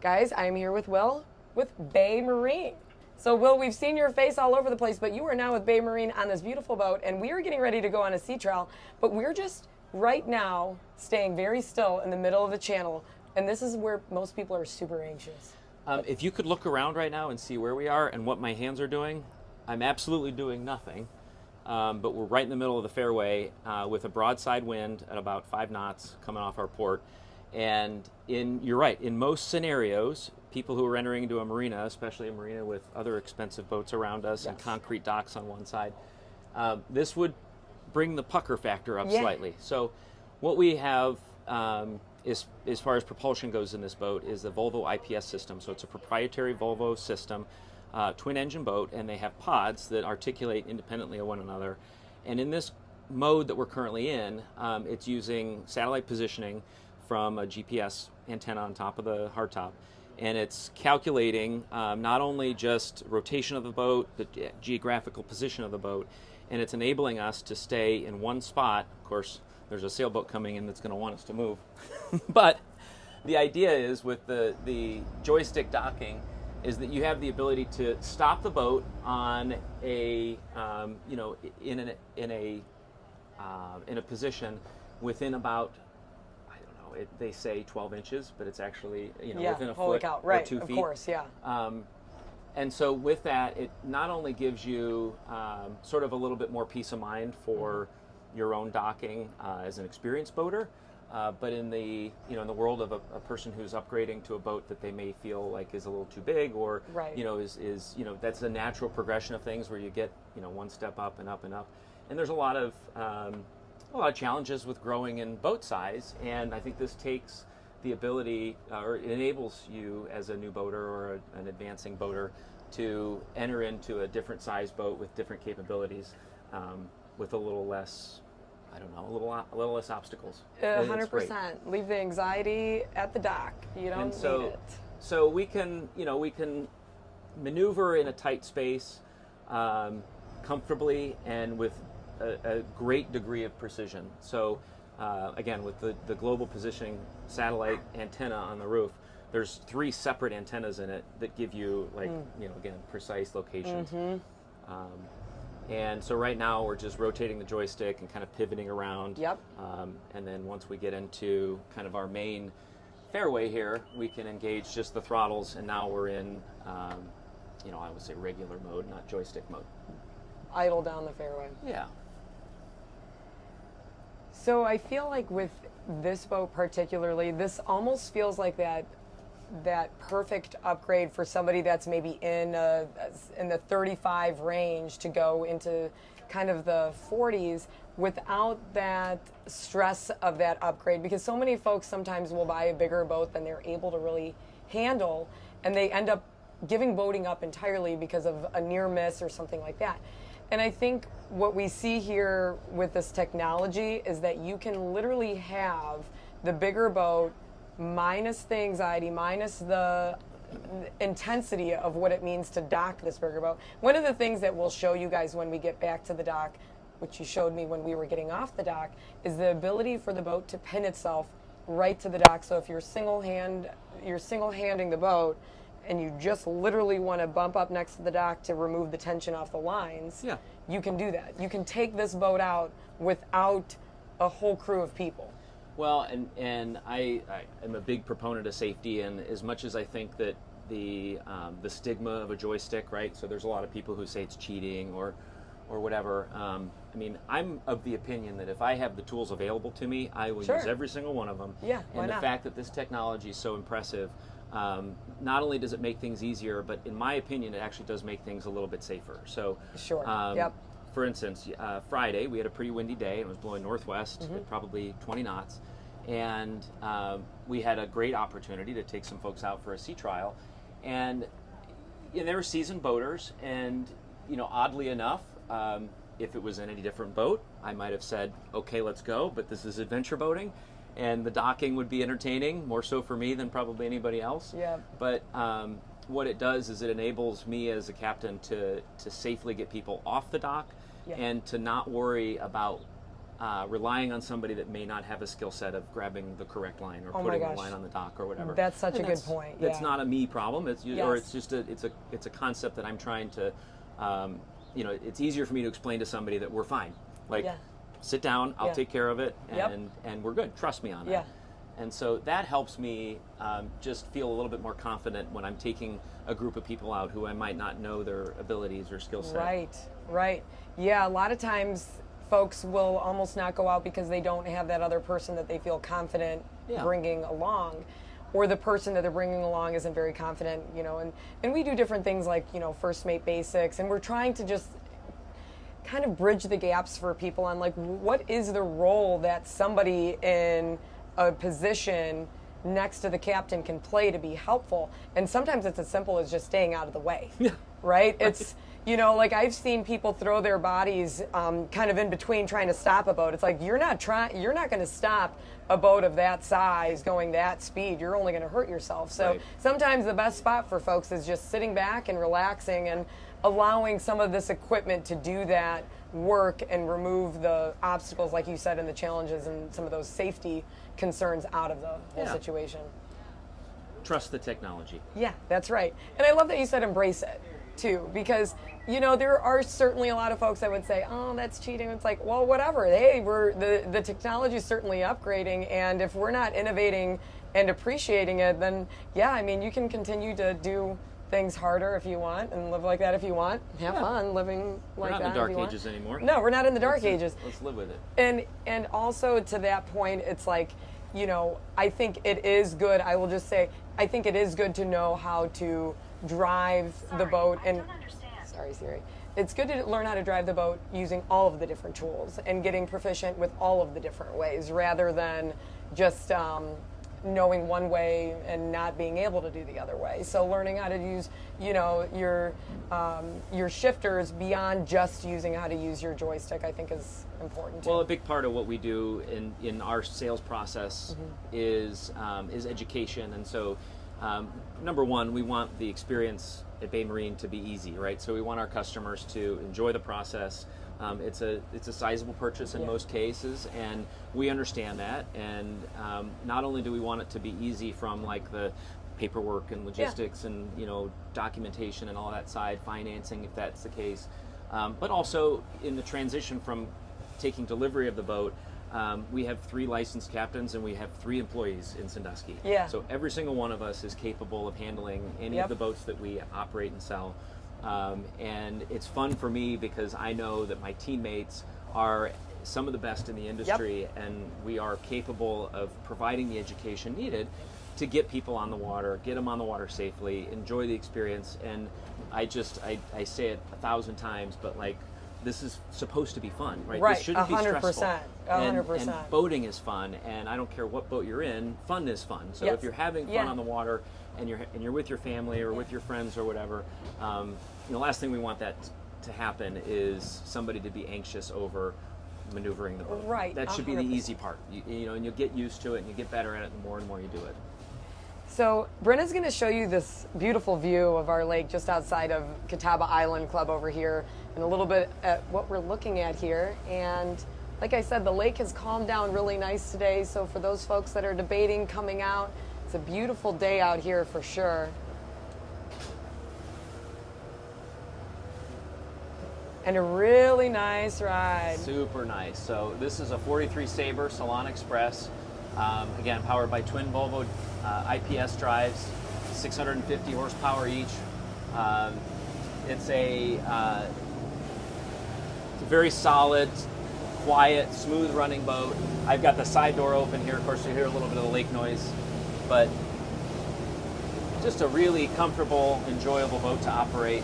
Guys, I'm here with Will with Bay Marine. So, Will, we've seen your face all over the place, but you are now with Bay Marine on this beautiful boat, and we are getting ready to go on a sea trial. But we're just right now staying very still in the middle of the channel, and this is where most people are super anxious. If you could look around right now and see where we are and what my hands are doing, I'm absolutely doing nothing. But we're right in the middle of the fairway with a broadside wind at about 5 knots coming off our port. And you're right, in most scenarios, people who are entering into a marina, especially a marina with other expensive boats around us and concrete docks on one side, this would bring the pucker factor up slightly. So what we have is, as far as propulsion goes in this boat, is the Volvo IPS system. So it's a proprietary Volvo system, twin engine boat, and they have pods that articulate independently of one another. And in this mode that we're currently in, it's using satellite positioning from a GPS antenna on top of the hardtop. And it's calculating not only just rotation of the boat, the geographical position of the boat, and it's enabling us to stay in one spot. Of course, there's a sailboat coming in that's going to want us to move. But the idea is with the joystick docking is that you have the ability to stop the boat on a in a position within about, they say 12 inches, but it's actually within a foot or 2 feet. Of course, yeah. And so with that, it not only gives you sort of a little bit more peace of mind for your own docking as an experienced boater, but in the in the world of a person who's upgrading to a boat that they may feel like is a little too big, or is that's a natural progression of things where you get one step up and up and up, and there's a lot of challenges with growing in boat size, and I think this takes the ability, or it enables you as a new boater or an advancing boater to enter into a different size boat with different capabilities, with a little less, a little less obstacles. 100%. Leave the anxiety at the dock. You don't need it. So we can maneuver in a tight space comfortably and with a great degree of precision. So again, with the global positioning satellite antenna on the roof, there's 3 separate antennas in it that give you again, precise locations. And so right now we're just rotating the joystick and kind of pivoting around. Yep. And then once we get into kind of our main fairway here, we can engage just the throttles, and now we're in I would say regular mode, not joystick mode. Idle down the fairway. Yeah. So I feel like with this boat particularly, this almost feels like that perfect upgrade for somebody that's maybe in the 35 range to go into kind of the 40s without that stress of that upgrade, because so many folks sometimes will buy a bigger boat than they're able to really handle, and they end up giving boating up entirely because of a near miss or something like that. And I think what we see here with this technology is that you can literally have the bigger boat minus the anxiety, minus the intensity of what it means to dock this bigger boat. One of the things that we'll show you guys when we get back to the dock, which you showed me when we were getting off the dock, is the ability for the boat to pin itself right to the dock. So if you're single-handing the boat, and you just literally want to bump up next to the dock to remove the tension off the lines, you can do that. You can take this boat out without a whole crew of people. Well, and I am a big proponent of safety, and as much as I think that the stigma of a joystick, right? So there's a lot of people who say it's cheating or whatever. I mean, I'm of the opinion that if I have the tools available to me, I will use every single one of them. Yeah, why and the not? fact that this technology is so impressive, not only does it make things easier, but in my opinion, it actually does make things a little bit safer. So, for instance, Friday we had a pretty windy day. It was blowing northwest at probably 20 knots, and we had a great opportunity to take some folks out for a sea trial, and they were seasoned boaters, and oddly enough, if it was in any different boat, I might have said, okay, let's go, but this is adventure boating, and the docking would be entertaining, more so for me than probably anybody else. Yeah. But what it does is it enables me as a captain to safely get people off the dock and to not worry about relying on somebody that may not have a skill set of grabbing the correct line or Oh my putting the gosh. line on the dock or whatever. That's such And a good point, That's yeah. not a me problem. Or Yes. it's just it's a concept that I'm trying to, it's easier for me to explain to somebody that we're fine. Like, Yeah. sit down, I'll Yeah. take care of it, Yep. and we're good. Trust me on that. Yeah. And so that helps me just feel a little bit more confident when I'm taking a group of people out who I might not know their abilities or skill set. Right. Yeah, a lot of times folks will almost not go out because they don't have that other person that they feel confident Yeah. bringing along, or the person that they're bringing along isn't very confident, and we do different things like, first mate basics, and we're trying to just kind of bridge the gaps for people on like what is the role that somebody in a position next to the captain can play to be helpful. And sometimes it's as simple as just staying out of the way. Right? It's like I've seen people throw their bodies kind of in between trying to stop a boat. It's like you're not going to stop a boat of that size going that speed. You're only going to hurt yourself. So Right. sometimes the best spot for folks is just sitting back and relaxing and allowing some of this equipment to do that work and remove the obstacles, like you said, and the challenges and some of those safety concerns out of the whole Yeah. situation. Trust the technology. Yeah, that's right. And I love that you said embrace it too, because there are certainly a lot of folks that would say, "Oh, that's cheating." It's like, well, whatever. Hey, the technology is certainly upgrading, and if we're not innovating and appreciating it, then yeah, I mean, you can continue to do things harder if you want and live like that if you want. Have fun living We're like not in that. the dark if you want. ages anymore. No, we're not in the dark ages. Let's live with it. And also to that point, it's like, I think it is good. I will just say, I think it is good to know how to drive the boat. And sorry, Siri. It's good to learn how to drive the boat using all of the different tools and getting proficient with all of the different ways, rather than just knowing one way and not being able to do the other way. So learning how to use, your shifters beyond just using how to use your joystick, I think is important too. Well, a big part of what we do in our sales process is education, and so number one, we want the experience at Bay Marine to be easy, right? So we want our customers to enjoy the process. It's a sizable purchase in most cases, and we understand that. And not only do we want it to be easy from like the paperwork and logistics and documentation and all that side, financing if that's the case, but also in the transition from taking delivery of the boat. We have 3 licensed captains and we have 3 employees in Sandusky. Yeah. So every single one of us is capable of handling any of the boats that we operate and sell. And it's fun for me because I know that my teammates are some of the best in the industry, and we are capable of providing the education needed to get people on the water, get them on the water safely, enjoy the experience. And I say it 1,000 times, but like, this is supposed to be fun, right? Right, This shouldn't be stressful. 100%. And boating is fun, and I don't care what boat you're in, fun is fun. So Yes. if you're having fun on the water and you're with your family or with your friends or whatever, the last thing we want that to happen is somebody to be anxious over maneuvering the boat. Right, That should be the 100%. easy part. And you'll get used to it and you get better at it the more and more you do it. So Brenna's going to show you this beautiful view of our lake just outside of Catawba Island Club over here, and a little bit at what we're looking at here. And like I said, the lake has calmed down really nice today. So for those folks that are debating coming out, it's a beautiful day out here for sure. And a really nice ride. Super nice. So this is a 43 Sabre Salon Express. Again, powered by twin Volvo IPS drives, 650 horsepower each. It's a very solid, quiet, smooth running boat. I've got the side door open here. Of course, you hear a little bit of the lake noise, but just a really comfortable, enjoyable boat to operate.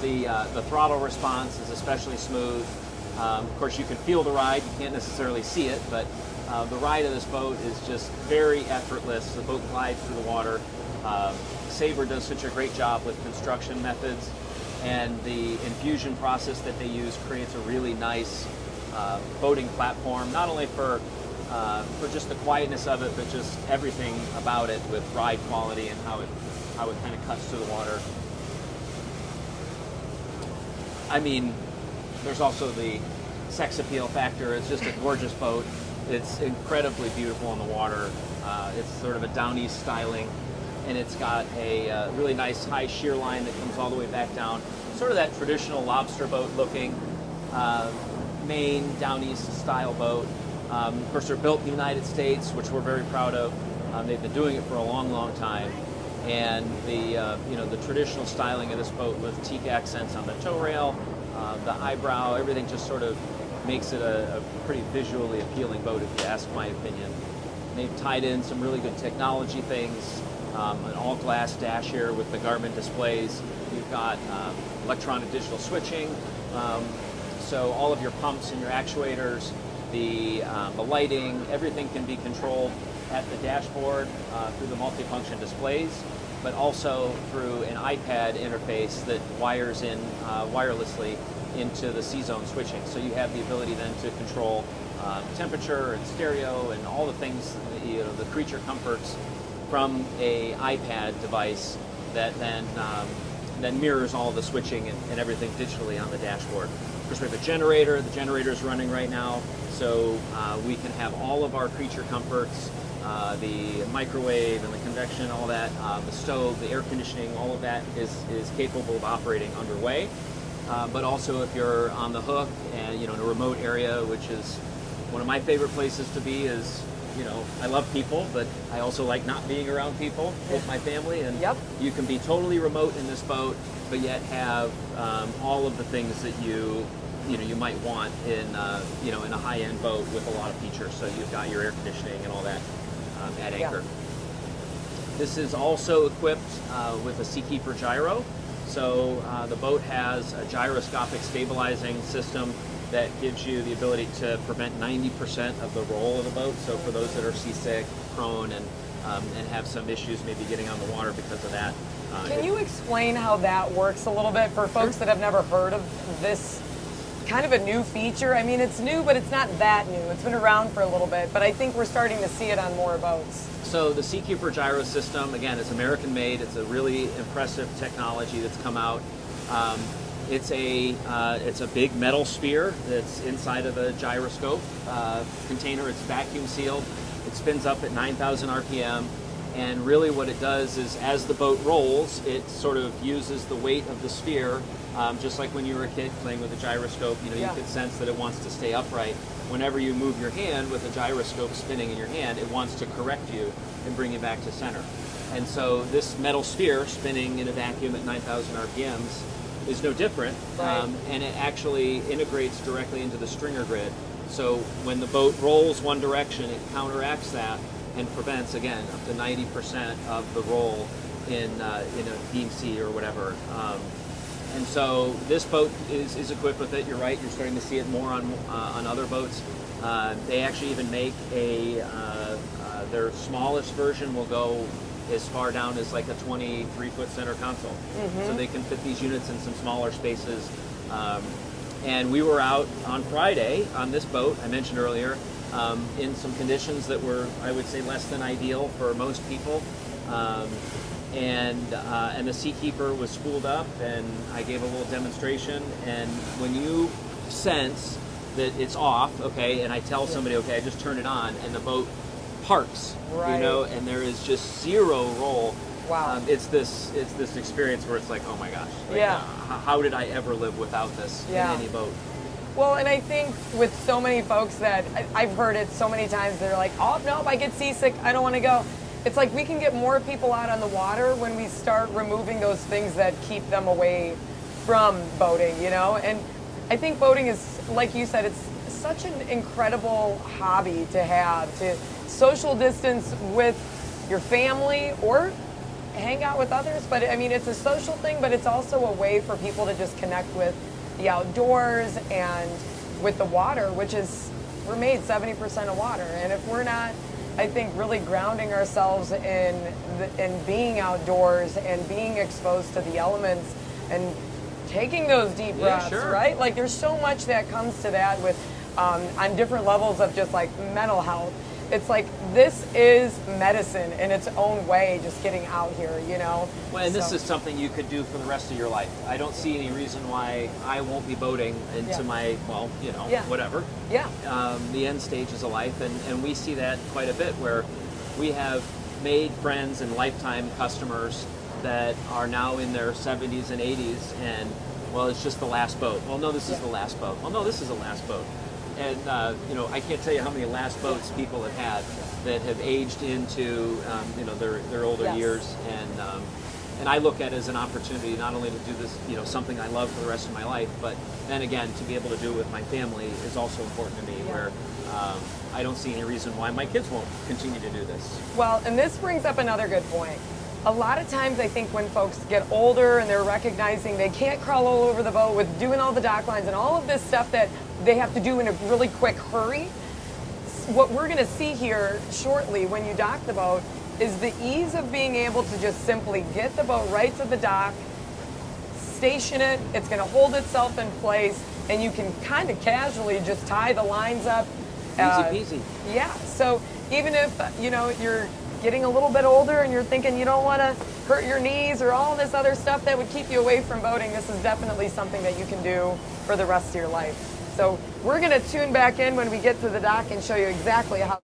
The throttle response is especially smooth. Of course, you can feel the ride. You can't necessarily see it, but the ride of this boat is just very effortless. The boat glides through the water. Sabre does such a great job with construction methods, and the infusion process that they use creates a really nice boating platform, not only for just the quietness of it, but just everything about it with ride quality and how it kind of cuts to the water. I mean, there's also the sex appeal factor. It's just a gorgeous boat. It's incredibly beautiful on the water. It's sort of a down east styling, and it's got a really nice high shear line that comes all the way back down. Sort of that traditional lobster boat looking Maine down east style boat. Of course, they're built in the United States, which we're very proud of. They've been doing it for a long, long time. And the traditional styling of this boat with teak accents on the tow rail, the eyebrow, everything just sort of makes it a pretty visually appealing boat, if you ask my opinion. They've tied in some really good technology things, an all-glass dash here with the Garmin displays. You've got electronic digital switching, so all of your pumps and your actuators, the lighting, everything can be controlled at the dashboard through the multifunction displays, but also through an iPad interface that wires in wirelessly into the C-Zone switching. So you have the ability then to control temperature and stereo and all the things, the creature comforts from a iPad device that then mirrors all the switching and everything digitally on the dashboard. Of course, we have a generator. The generator is running right now, so we can have all of our creature comforts, the microwave and the convection, all that, the stove, the air conditioning, all of that is capable of operating underway. But also if you're on the hook and in a remote area, which is one of my favorite places to be, is I love people, but I also like not being around people with my family. And you can be totally remote in this boat, but yet have all of the things that you might want in in a high-end boat with a lot of features. So you've got your air conditioning and all that at anchor. This is also equipped with a Seakeeper gyro. So the boat has a gyroscopic stabilizing system that gives you the ability to prevent 90% of the roll of the boat. So for those that are seasick, prone, and have some issues maybe getting on the water because of that. Can you explain how that works a little bit for folks that have never heard of this kind of a new feature? I mean, it's new, but it's not that new. It's been around for a little bit, but I think we're starting to see it on more boats. So the Seakeeper gyro system, again, it's American made. It's a really impressive technology that's come out. It's a big metal sphere that's inside of a gyroscope container. It's vacuum sealed. It spins up at 9,000 RPM. And really what it does is as the boat rolls, it sort of uses the weight of the sphere, just like when you were a kid playing with a gyroscope, you could sense that it wants to stay upright. Whenever you move your hand with a gyroscope spinning in your hand, it wants to correct you and bring you back to center. And so this metal sphere spinning in a vacuum at 9,000 RPMs is no different, and it actually integrates directly into the stringer grid. So when the boat rolls one direction, it counteracts that and prevents, again, up to 90% of the roll in a beam C or whatever. And so this boat is equipped with it. You're right. You're starting to see it more on other boats. They actually even make their smallest version will go as far down as like a 23-foot center console. So they can fit these units in some smaller spaces. And we were out on Friday on this boat, I mentioned earlier, in some conditions that were, I would say, less than ideal for most people. And the Seakeeper was spooled up, and I gave a little demonstration. And when you sense that it's off, okay, and I tell somebody, okay, I just turned it on, and the boat parks, and there is just zero roll. Wow. It's this experience where it's like, oh my gosh, like, how did I ever live without this in any boat? Well, and I think with so many folks that I've heard it so many times, they're like, oh no, I get seasick, I don't want to go. It's like we can get more people out on the water when we start removing those things that keep them away from boating, And I think boating is, like you said, it's such an incredible hobby to have, to social distance with your family or hang out with others. But I mean, it's a social thing, but it's also a way for people to just connect with the outdoors and with the water, which is, we're made 70% of water. And if we're not, I think, really grounding ourselves in being outdoors and being exposed to the elements and taking those deep breaths, right? Like there's so much that comes to that with on different levels of just like mental health. it's like this is medicine in its own way, just getting out here, you know. Well, and this So- is something you could do for the rest of your life. I don't see any reason why I won't be boating into Yeah. my, well, Yeah. whatever. yeah, The end stages of life, and we see that quite a bit where we have made friends and lifetime customers that are now in their 70s and 80s, and well, it's just the last boat. Well, no, this is Yeah. the last boat. Well, no, this is the last boat. And I can't tell you how many last boats people have had that have aged into their older Yes. years, and I look at it as an opportunity not only to do this, something I love for the rest of my life, but then again to be able to do it with my family is also important to me. Yeah. Where I don't see any reason why my kids won't continue to do this. Well, and this brings up another good point. A lot of times I think when folks get older and they're recognizing they can't crawl all over the boat with doing all the dock lines and all of this stuff that they have to do in a really quick hurry, what we're going to see here shortly when you dock the boat is the ease of being able to just simply get the boat right to the dock, station it, it's going to hold itself in place, and you can kind of casually just tie the lines up. Easy peasy. Yeah, so even if, you're getting a little bit older and you're thinking you don't want to hurt your knees or all this other stuff that would keep you away from boating, this is definitely something that you can do for the rest of your life. So we're going to tune back in when we get to the dock and show you exactly how